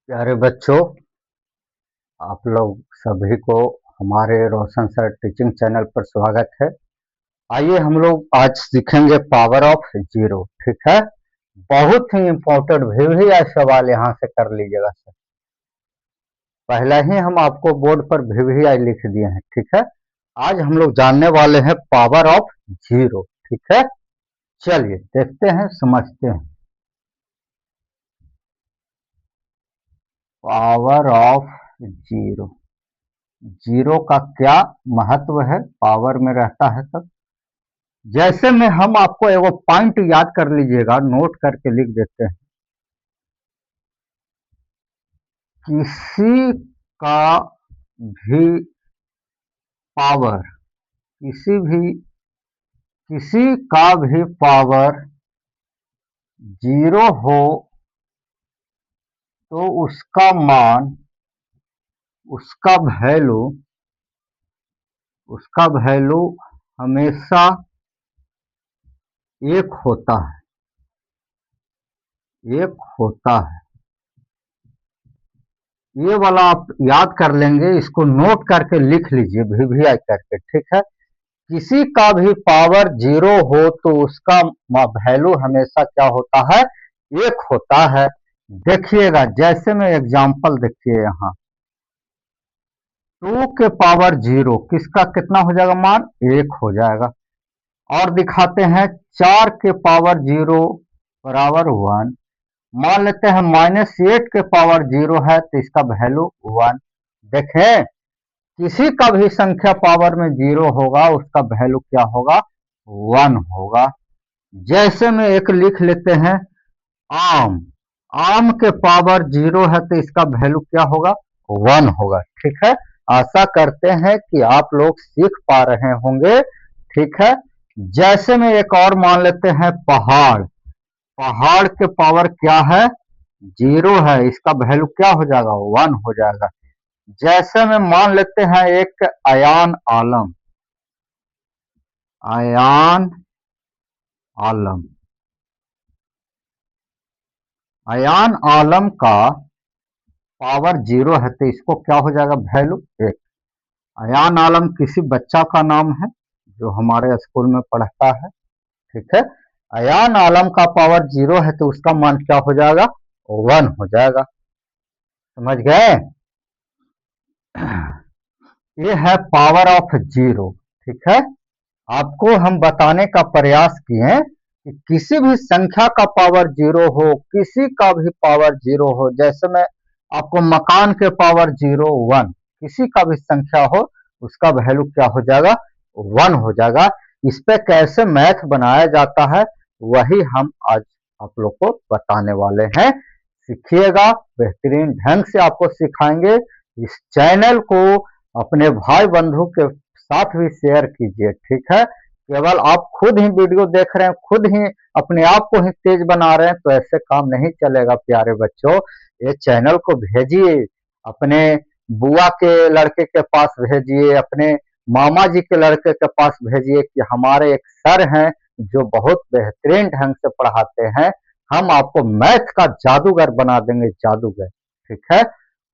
प्यारे बच्चों, आप लोग सभी को हमारे रोशन सर टीचिंग चैनल पर स्वागत है। आइए हम लोग आज सीखेंगे पावर ऑफ जीरो। ठीक है, बहुत ही इम्पोर्टेंट भी आज सवाल यहाँ से कर लीजिएगा सर। पहले ही हम आपको बोर्ड पर भी आई लिख दिए हैं। ठीक है, आज हम लोग जानने वाले हैं पावर ऑफ जीरो। ठीक है, चलिए देखते हैं, समझते हैं। पावर ऑफ जीरो, जीरो का क्या महत्व है, पावर में रहता है तब। जैसे में हम आपको एगो पॉइंट याद कर लीजिएगा, नोट करके लिख देते हैं। किसी का भी पावर, किसी का भी पावर जीरो हो तो उसका मान, उसका वैल्यू, उसका वैल्यू हमेशा एक होता है, एक होता है। ये वाला आप याद कर लेंगे, इसको नोट करके लिख लीजिए वीवीआई करके। ठीक है, किसी का भी पावर जीरो हो तो उसका वैल्यू हमेशा क्या होता है, एक होता है। देखिएगा, जैसे में एग्जांपल देखिए, यहाँ 2 के पावर जीरो, किसका कितना हो जाएगा मान, एक हो जाएगा। और दिखाते हैं 4 के पावर जीरो बराबर 1। मान लेते हैं -8 के पावर जीरो है तो इसका वैल्यू 1। देखें, किसी का भी संख्या पावर में जीरो होगा, उसका वैल्यू क्या होगा, 1 होगा। जैसे में एक लिख लेते हैं आम, आम के पावर जीरो है तो इसका वैल्यू क्या होगा, 1 होगा। ठीक है, आशा करते हैं कि आप लोग सीख पा रहे होंगे। ठीक है, जैसे में एक और मान लेते हैं पहाड़, पहाड़ के पावर क्या है, जीरो है, इसका वैल्यू क्या हो जाएगा, 1 हो जाएगा। जैसे में मान लेते हैं एक अयान आलम, अयान आलम, अयान आलम का पावर जीरो है तो इसको क्या हो जाएगा, वैल्यू 1। अयान आलम किसी बच्चा का नाम है जो हमारे स्कूल में पढ़ता है। ठीक है, अयान आलम का पावर जीरो है तो उसका मान क्या हो जाएगा, 1 हो जाएगा। समझ गए? ये है पावर ऑफ जीरो। ठीक है, आपको हम बताने का प्रयास किए कि किसी भी संख्या का पावर जीरो हो, किसी का भी पावर जीरो हो, जैसे मैं आपको मकान के पावर जीरो 1, किसी का भी संख्या हो उसका वैल्यू क्या हो जाएगा, 1 हो जाएगा। इस पे कैसे मैथ बनाया जाता है वही हम आज आप लोग को बताने वाले हैं। सीखिएगा, बेहतरीन ढंग से आपको सिखाएंगे। इस चैनल को अपने भाई बंधु के साथ भी शेयर कीजिए। ठीक है, केवल आप खुद ही वीडियो देख रहे हैं, खुद ही अपने आप को ही तेज बना रहे हैं तो ऐसे काम नहीं चलेगा प्यारे बच्चों। ये चैनल को भेजिए, अपने बुआ के लड़के के पास भेजिए, अपने मामा जी के लड़के के पास भेजिए कि हमारे एक सर हैं जो बहुत बेहतरीन ढंग से पढ़ाते हैं, हम आपको मैथ का जादूगर बना देंगे, जादूगर। ठीक है,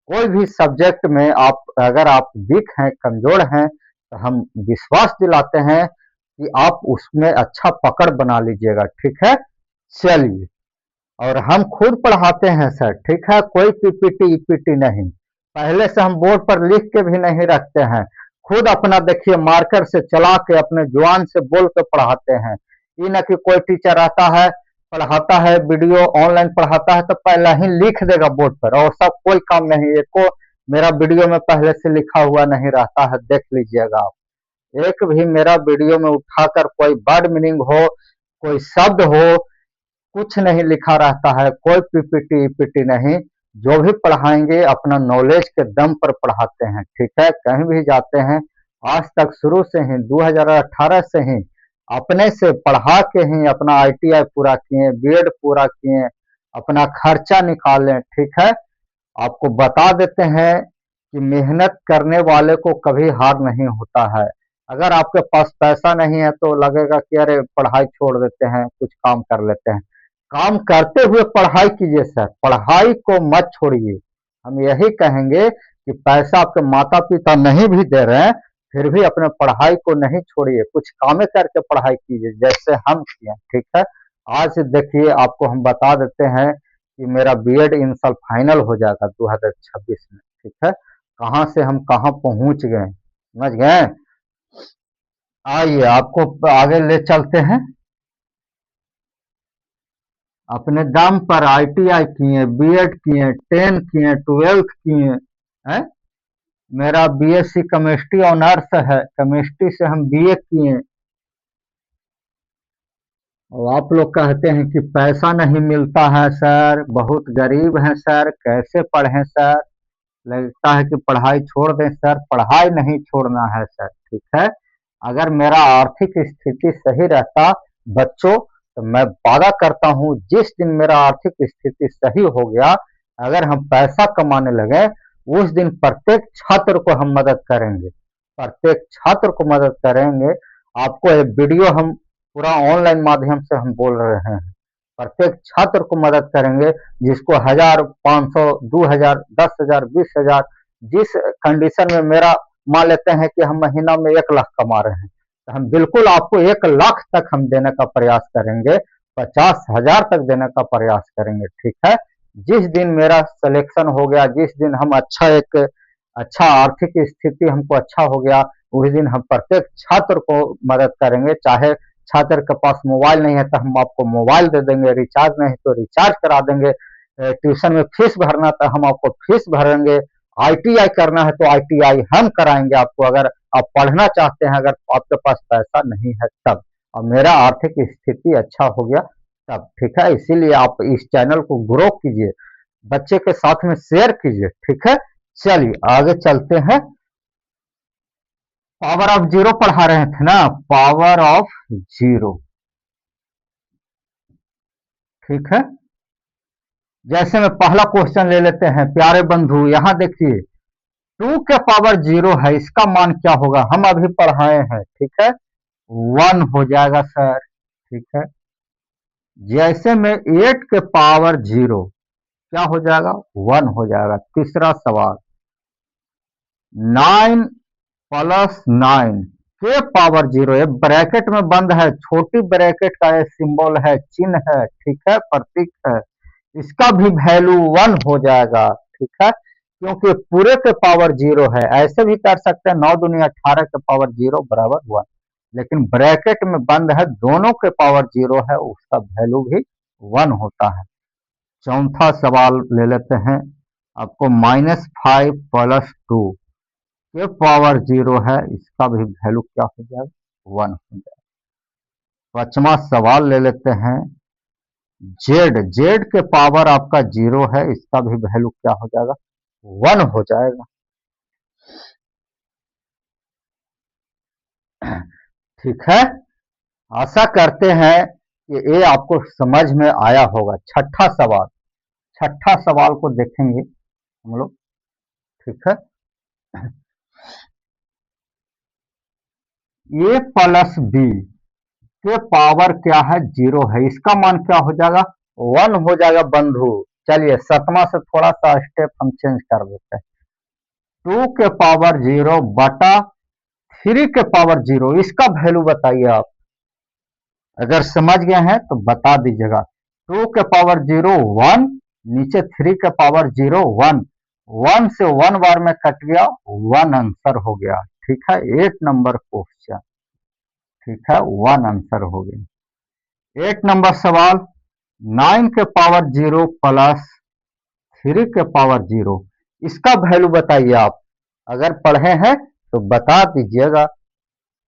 कोई भी सब्जेक्ट में आप अगर आप वीक हैं, कमजोर हैं, तो हम विश्वास दिलाते हैं कि आप उसमें अच्छा पकड़ बना लीजिएगा। ठीक है, चलिए, और हम खुद पढ़ाते हैं सर। ठीक है, कोई पीपीटी ईपीटी नहीं, पहले से हम बोर्ड पर लिख के भी नहीं रखते हैं, खुद अपना देखिए मार्कर से चला के अपने जुबान से बोल के पढ़ाते हैं। ये न कि कोई टीचर आता है, पढ़ाता है, वीडियो ऑनलाइन पढ़ाता है तो पहले ही लिख देगा बोर्ड पर, और सब कोई काम नहीं। एको मेरा वीडियो में पहले से लिखा हुआ नहीं रहता है, देख लीजिएगा आप। एक भी मेरा वीडियो में उठाकर कोई वर्ड मीनिंग हो, कोई शब्द हो, कुछ नहीं लिखा रहता है, कोई पीपीटी ईपीटी नहीं। जो भी पढ़ाएंगे अपना नॉलेज के दम पर पढ़ाते हैं। ठीक है, कहीं भी जाते हैं, आज तक शुरू से ही 2018 से ही अपने से पढ़ा के ही अपना आईटीआई पूरा किए, बीएड पूरा किए, अपना खर्चा निकालें। ठीक है, आपको बता देते हैं कि मेहनत करने वाले को कभी हार नहीं होता है। अगर आपके पास पैसा नहीं है तो लगेगा कि अरे पढ़ाई छोड़ देते हैं, कुछ काम कर लेते हैं। काम करते हुए पढ़ाई कीजिए सर, पढ़ाई को मत छोड़िए। हम यही कहेंगे कि पैसा आपके माता पिता नहीं भी दे रहे हैं, फिर भी अपने पढ़ाई को नहीं छोड़िए, कुछ कामें करके पढ़ाई कीजिए जैसे हम किए, ठीक है। आज देखिए आपको हम बता देते हैं कि मेरा बीएड इन साल फाइनल हो जाएगा 2026 में, ठीक है। कहाँ से हम कहाँ पहुंच गए, समझ गए। आइए आपको आगे ले चलते हैं। अपने दम पर आईटीआई किए, बीएड किए, 10 किए, 12th किए हैं। मेरा बीएससी केमिस्ट्री ऑनर्स है, केमिस्ट्री से हम बीए किए। और आप लोग कहते हैं कि पैसा नहीं मिलता है सर, बहुत गरीब हैं सर, कैसे पढ़ें सर। लगता है कि पढ़ाई छोड़ दें सर, पढ़ाई नहीं छोड़ना है सर, ठीक है। अगर मेरा आर्थिक स्थिति सही रहता बच्चों, तो मैं वादा करता हूँ जिस दिन मेरा आर्थिक स्थिति सही हो गया, अगर हम पैसा कमाने लगे, उस दिन प्रत्येक छात्र को हम मदद करेंगे, प्रत्येक छात्र को मदद करेंगे। आपको ये वीडियो हम पूरा ऑनलाइन माध्यम से हम बोल रहे हैं, प्रत्येक छात्र को मदद करेंगे, जिसको 1000, 500, 2000, 10,000, 20,000, जिस कंडीशन में मेरा मान लेते हैं कि हम महीना में 1 लाख कमा रहे हैं, तो हम बिल्कुल आपको 1 लाख तक हम देने का प्रयास करेंगे, 50,000 तक देने का प्रयास करेंगे, ठीक है। जिस दिन मेरा सिलेक्शन हो गया, जिस दिन हम अच्छा आर्थिक स्थिति हमको अच्छा हो गया, उस दिन हम प्रत्येक छात्र को मदद करेंगे। चाहे छात्र के पास मोबाइल नहीं है तो हम आपको मोबाइल दे देंगे, रिचार्ज नहीं तो रिचार्ज करा देंगे, ट्यूशन में फीस भरना तो हम आपको फीस भरेंगे, आईटीआई करना है तो आईटीआई हम कराएंगे आपको, अगर आप पढ़ना चाहते हैं, अगर आपके पास पैसा नहीं है तब, और मेरा आर्थिक स्थिति अच्छा हो गया तब, ठीक है। इसीलिए आप इस चैनल को ग्रो कीजिए, बच्चे के साथ में शेयर कीजिए, ठीक है। चलिए आगे चलते हैं। पावर ऑफ जीरो पढ़ा रहे थे ना, पावर ऑफ जीरो, ठीक है। जैसे में पहला क्वेश्चन ले लेते हैं प्यारे बंधु, यहां देखिए 2 के पावर 0 है, इसका मान क्या होगा, हम अभी पढ़ाए हैं, ठीक है। 1 हो जाएगा सर, ठीक है। जैसे में 8 के पावर 0 क्या हो जाएगा, 1 हो जाएगा। तीसरा सवाल 9 प्लस 9 के पावर 0, ये ब्रैकेट में बंद है, छोटी ब्रैकेट का ये सिंबल है, चिन्ह है, ठीक है, प्रतीक है, इसका भी वैल्यू 1 हो जाएगा, ठीक है, क्योंकि पूरे के पावर 0 है। ऐसे भी कर सकते हैं 9 दूनी 18 के पावर 0 बराबर 1, लेकिन ब्रैकेट में बंद है, दोनों के पावर 0 है, उसका वैल्यू भी 1 होता है। चौथा सवाल ले लेते हैं, आपको -5 प्लस 2 के पावर 0 है, इसका भी वैल्यू क्या हो जाएगा, 1 हो जाएगा। पांचवा सवाल ले लेते हैं, जेड, जेड के पावर आपका 0 है, इसका भी वैल्यू क्या हो जाएगा, 1 हो जाएगा, ठीक है। आशा करते हैं कि ये आपको समझ में आया होगा। छठा सवाल, छठा सवाल को देखेंगे हम लोग, ठीक है। ए प्लस बी के पावर क्या है, 0 है, इसका मान क्या हो जाएगा, 1 हो जाएगा बंधु। चलिए 7वां से थोड़ा सा स्टेप हम चेंज कर देते हैं, 2 के पावर 0 बटा 3 के पावर 0, इसका वैल्यू बताइए आप, अगर समझ गए हैं तो बता दीजिएगा। 2 के पावर 0 1, नीचे 3 के पावर 0 1, 1 से 1 बार में कट गया, 1 आंसर हो गया, ठीक है। 8 नंबर क्वेश्चन, ठीक है, 1 आंसर हो गया। 8 नंबर सवाल, 9 के पावर 0 प्लस 3 के पावर 0, इसका वैल्यू बताइए आप, अगर पढ़े हैं तो बता दीजिएगा,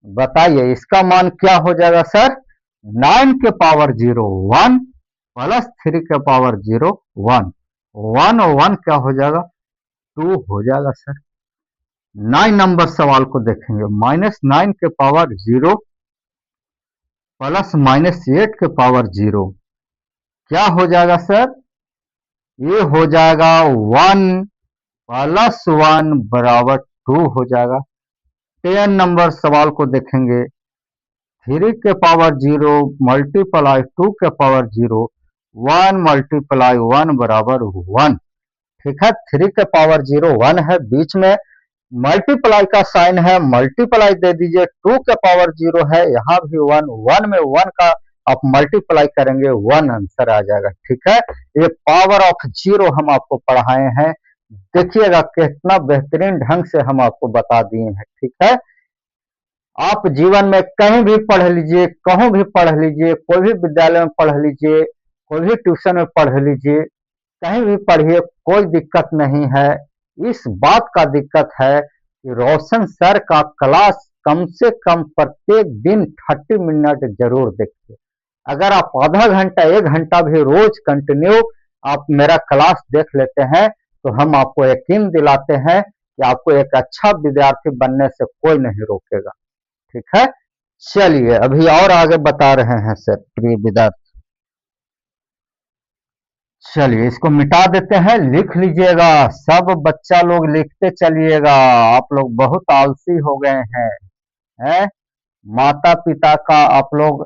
बताइए इसका मान क्या हो जाएगा सर, 9 के पावर 0 1 प्लस 3 के पावर 0 1, 1 और 1 क्या हो जाएगा, 2 हो जाएगा सर। 9 नंबर सवाल को देखेंगे, -9 के पावर 0 प्लस -8 के पावर 0 क्या हो जाएगा सर, ये हो जाएगा 1 प्लस 1 बराबर 2 हो जाएगा। 10 नंबर सवाल को देखेंगे, 3 के पावर 0 मल्टीप्लाई 2 के पावर 0, 1 मल्टीप्लाई 1 बराबर 1, ठीक है। 3 के पावर 0 1 है, बीच में मल्टीप्लाई का साइन है, मल्टीप्लाई दे दीजिए। 2 के पावर 0 है, यहाँ भी 1, 1 में 1 का आप मल्टीप्लाई करेंगे 1 आंसर आ जाएगा। ठीक है, ये पावर ऑफ 0 हम आपको पढ़ाए हैं, देखिएगा कितना बेहतरीन ढंग से हम आपको बता दिए हैं। ठीक है, आप जीवन में कहीं भी पढ़ लीजिए, कहूं भी पढ़ लीजिए, कोई भी विद्यालय में पढ़ लीजिए, कोई भी ट्यूशन में पढ़ लीजिए, कहीं भी पढ़िए, कोई दिक्कत नहीं है। इस बात का दिक्कत है कि रोशन सर का क्लास कम से कम प्रत्येक दिन 30 मिनट जरूर देखिए। अगर आप आधा घंटा 1 घंटा भी रोज कंटिन्यू आप मेरा क्लास देख लेते हैं तो हम आपको यकीन दिलाते हैं कि आपको एक अच्छा विद्यार्थी बनने से कोई नहीं रोकेगा। ठीक है, चलिए अभी और आगे बता रहे हैं सर प्रिय विद्यार्थी। चलिए इसको मिटा देते हैं, लिख लीजिएगा, सब बच्चा लोग लिखते चलिएगा, आप लोग बहुत आलसी हो गए हैं। माता पिता का आप लोग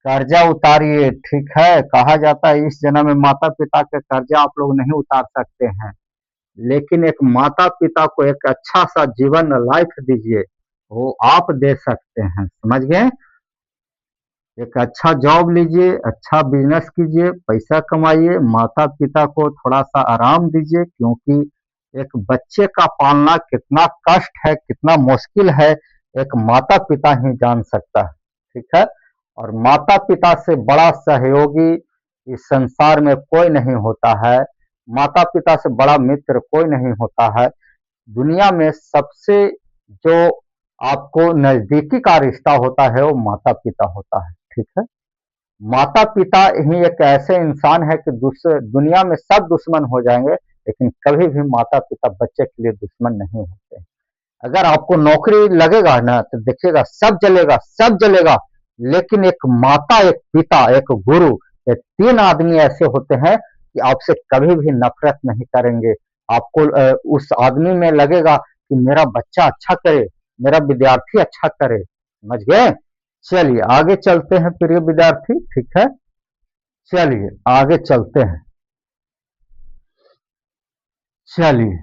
कर्जा उतारिए। ठीक है, कहा जाता है इस जन्म में माता पिता के कर्जा आप लोग नहीं उतार सकते हैं, लेकिन एक माता पिता को एक अच्छा सा जीवन लाइफ दीजिए, वो आप दे सकते हैं, समझ गए। एक अच्छा जॉब लीजिए, अच्छा बिजनेस कीजिए, पैसा कमाइए, माता पिता को थोड़ा सा आराम दीजिए, क्योंकि एक बच्चे का पालना कितना कष्ट है, कितना मुश्किल है, एक माता पिता ही जान सकता है। ठीक है, और माता पिता से बड़ा सहयोगी इस संसार में कोई नहीं होता है, माता पिता से बड़ा मित्र कोई नहीं होता है। दुनिया में सबसे जो आपको नजदीकी का रिश्ता होता है वो माता पिता होता है। ठीक है, माता पिता ही एक ऐसे इंसान है कि दूसरे दुनिया में सब दुश्मन हो जाएंगे, लेकिन कभी भी माता पिता बच्चे के लिए दुश्मन नहीं होते। अगर आपको नौकरी लगेगा ना तो देखिएगा सब जलेगा, सब जलेगा, लेकिन एक माता, एक पिता, एक गुरु, ये 3 आदमी ऐसे होते हैं कि आपसे कभी भी नफरत नहीं करेंगे। आपको उस आदमी में लगेगा कि मेरा बच्चा अच्छा करे, मेरा विद्यार्थी अच्छा करे, समझ गए। चलिए आगे चलते हैं प्रिय विद्यार्थी। ठीक है, चलिए आगे चलते हैं। चलिए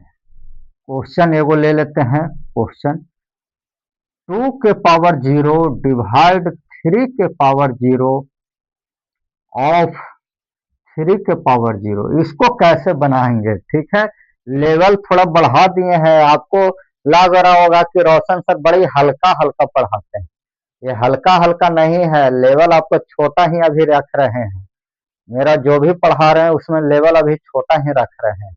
क्वेश्चन एगो ले लेते हैं। क्वेश्चन 2 के पावर 0 डिवाइड 3 के पावर 0 ऑफ 3 के पावर 0, इसको कैसे बनाएंगे। ठीक है, लेवल थोड़ा बढ़ा दिए हैं, आपको लग रहा होगा कि रोशन सर बड़ी हल्का हल्का पढ़ाते हैं, ये हल्का हल्का नहीं है, लेवल आपको छोटा ही अभी रख रहे हैं। मेरा जो भी पढ़ा रहे हैं उसमें लेवल अभी छोटा ही रख रहे हैं।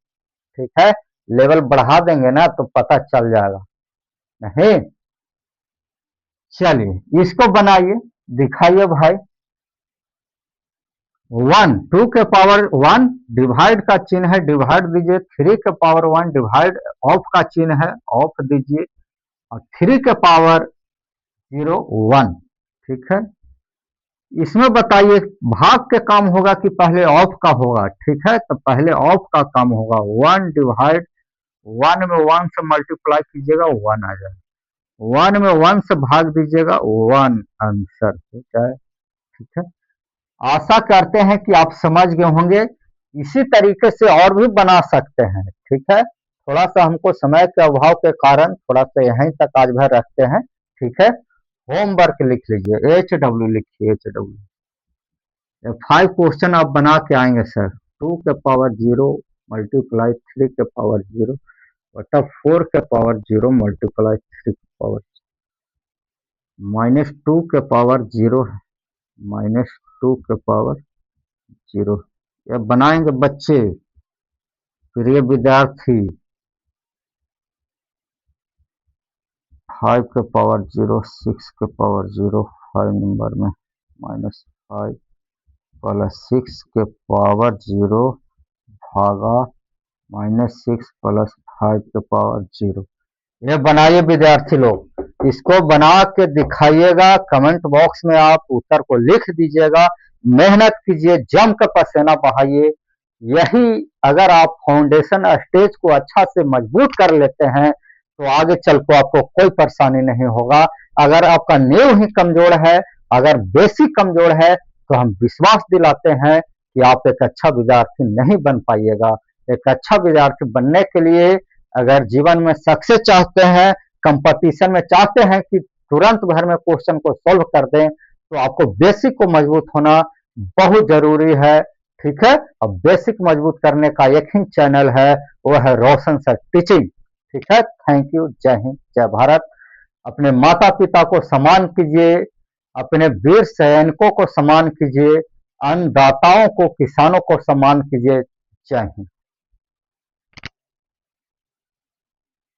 ठीक है, लेवल बढ़ा देंगे ना तो पता चल जाएगा। नहीं, चलिए इसको बनाइए, दिखाइए भाई। 1 2 के पावर 1 डिवाइड का चिन्ह है, डिवाइड दीजिए। 3 के पावर 1 डिवाइड ऑफ का चिन्ह है, ऑफ दीजिए। और 3 के पावर 0 1। ठीक है, इसमें बताइए भाग के काम होगा कि पहले ऑफ का होगा। ठीक है, तो पहले ऑफ का काम होगा। 1 डिवाइड 1 में 1 से मल्टीप्लाई कीजिएगा 1 आ जाएगा, 1 में 1 से भाग दीजिएगा 1 आंसर हो जाए। ठीक है, आशा करते हैं कि आप समझ गए होंगे। इसी तरीके से और भी बना सकते हैं। ठीक है, थोड़ा सा हमको समय के अभाव के कारण थोड़ा सा यहीं तक आज भर रखते हैं। ठीक है, होमवर्क लिख लीजिए, HW लिखिए, HW 5 क्वेश्चन आप बना के आएंगे सर। 2 के पावर 0 मल्टीप्लाई 3 के पावर 0 बटा 4 के पावर 0 मल्टीप्लाई 3 के पावर -2 के पावर 0 है, -2 के पावर 0 यह बनाएंगे बच्चे, प्रिय विद्यार्थी। 5 के पावर 0 6 के पावर 0 5 नंबर में -5 प्लस 6 के पावर 0 भागा -6 प्लस 5 के पावर 0। ये बनाइए विद्यार्थी लोग, इसको बना के दिखाइएगा, कमेंट बॉक्स में आप उत्तर को लिख दीजिएगा। मेहनत कीजिए, जम कर पसीना बहाइए। यही अगर आप फाउंडेशन स्टेज को अच्छा से मजबूत कर लेते हैं तो आगे चल को आपको कोई परेशानी नहीं होगा। अगर आपका नींव ही कमजोर है, अगर बेसिक कमजोर है, तो हम विश्वास दिलाते हैं कि आप एक अच्छा विद्यार्थी नहीं बन पाइएगा। एक अच्छा विद्यार्थी बनने के लिए अगर जीवन में सक्सेस चाहते हैं, कंपटीशन में चाहते हैं कि तुरंत भर में क्वेश्चन को सॉल्व कर दें, तो आपको बेसिक को मजबूत होना बहुत जरूरी है। ठीक है, अब बेसिक मजबूत करने का एक ही चैनल है, वो है रोशन सर टीचिंग। ठीक है, थैंक यू, जय हिंद, जय भारत। अपने माता पिता को सम्मान कीजिए, अपने वीर सैनिकों को सम्मान कीजिए, अन्नदाताओं को, किसानों को सम्मान कीजिए। जय हिंद।